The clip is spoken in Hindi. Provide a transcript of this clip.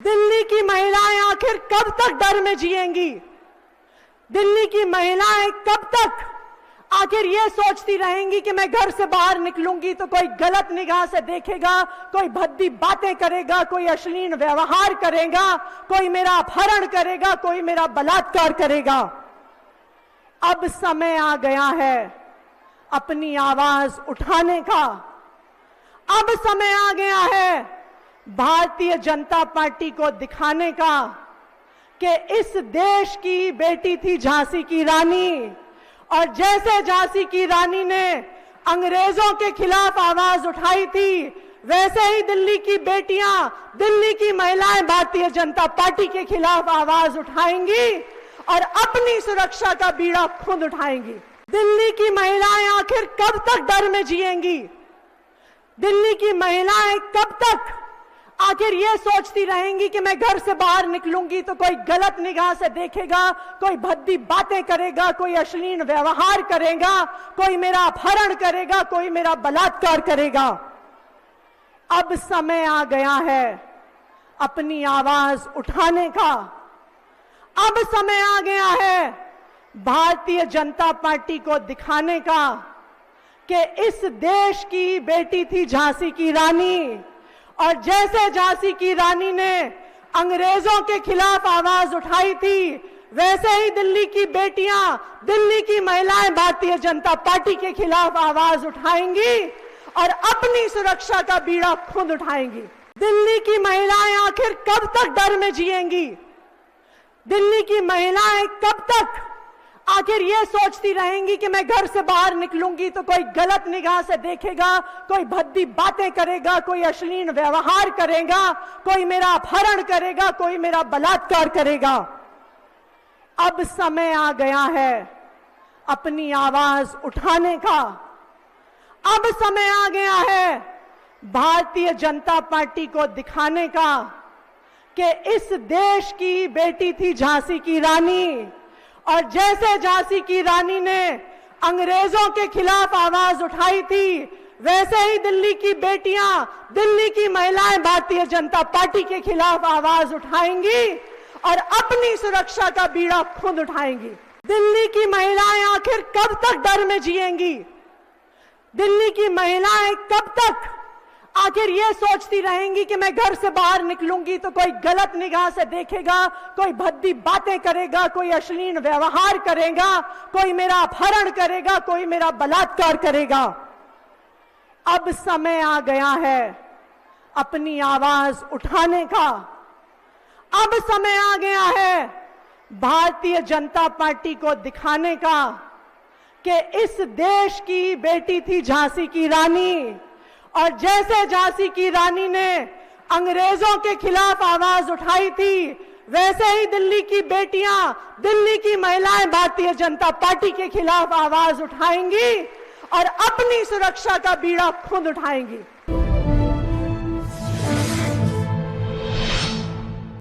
दिल्ली की महिलाएं आखिर कब तक डर में जिएंगी? दिल्ली की महिलाएं कब तक आखिर ये सोचती रहेंगी कि मैं घर से बाहर निकलूंगी तो कोई गलत निगाह से देखेगा, कोई भद्दी बातें करेगा, कोई अश्लील व्यवहार करेगा, कोई मेरा अपहरण करेगा, कोई मेरा बलात्कार करेगा। अब समय आ गया है अपनी आवाज उठाने का। अब समय आ गया है भारतीय जनता पार्टी को दिखाने का कि इस देश की बेटी थी झांसी की रानी, और जैसे झांसी की रानी ने अंग्रेजों के खिलाफ आवाज उठाई थी, वैसे ही दिल्ली की बेटियां, दिल्ली की महिलाएं भारतीय जनता पार्टी के खिलाफ आवाज उठाएंगी और अपनी सुरक्षा का बीड़ा खुद उठाएंगी। दिल्ली की महिलाएं आखिर कब तक डर में जिएंगी? दिल्ली की महिलाएं कब तक आखिर ये सोचती रहेंगी कि मैं घर से बाहर निकलूंगी तो कोई गलत निगाह से देखेगा, कोई भद्दी बातें करेगा, कोई अश्लील व्यवहार करेगा, कोई मेरा अपहरण करेगा, कोई मेरा बलात्कार करेगा। अब समय आ गया है अपनी आवाज उठाने का। अब समय आ गया है भारतीय जनता पार्टी को दिखाने का कि इस देश की बेटी थी झांसी की रानी, और जैसे झांसी की रानी ने अंग्रेजों के खिलाफ आवाज उठाई थी, वैसे ही दिल्ली की बेटियां, दिल्ली की महिलाएं भारतीय जनता पार्टी के खिलाफ आवाज उठाएंगी और अपनी सुरक्षा का बीड़ा खुद उठाएंगी। दिल्ली की महिलाएं आखिर कब तक डर में जिएंगी? दिल्ली की महिलाएं कब तक आखिर ये सोचती रहेंगी कि मैं घर से बाहर निकलूंगी तो कोई गलत निगाह से देखेगा, कोई भद्दी बातें करेगा, कोई अश्लील व्यवहार करेगा, कोई मेरा अपहरण करेगा, कोई मेरा बलात्कार करेगा। अब समय आ गया है अपनी आवाज उठाने का। अब समय आ गया है भारतीय जनता पार्टी को दिखाने का कि इस देश की बेटी थी झांसी की रानी, और जैसे झांसी की रानी ने अंग्रेजों के खिलाफ आवाज उठाई थी, वैसे ही दिल्ली की बेटियां, दिल्ली की महिलाएं भारतीय जनता पार्टी के खिलाफ आवाज उठाएंगी और अपनी सुरक्षा का बीड़ा खुद उठाएंगी। दिल्ली की महिलाएं आखिर कब तक डर में जिएंगी? दिल्ली की महिलाएं कब तक आखिर ये सोचती रहेंगी कि मैं घर से बाहर निकलूंगी तो कोई गलत निगाह से देखेगा, कोई भद्दी बातें करेगा, कोई अश्लील व्यवहार करेगा, कोई मेरा अपहरण करेगा, कोई मेरा बलात्कार करेगा। अब समय आ गया है अपनी आवाज उठाने का। अब समय आ गया है भारतीय जनता पार्टी को दिखाने का कि इस देश की बेटी थी झांसी की रानी, और जैसे झांसी की रानी ने अंग्रेजों के खिलाफ आवाज उठाई थी, वैसे ही दिल्ली की बेटियां, दिल्ली की महिलाएं भारतीय जनता पार्टी के खिलाफ आवाज उठाएंगी और अपनी सुरक्षा का बीड़ा खुद उठाएंगी।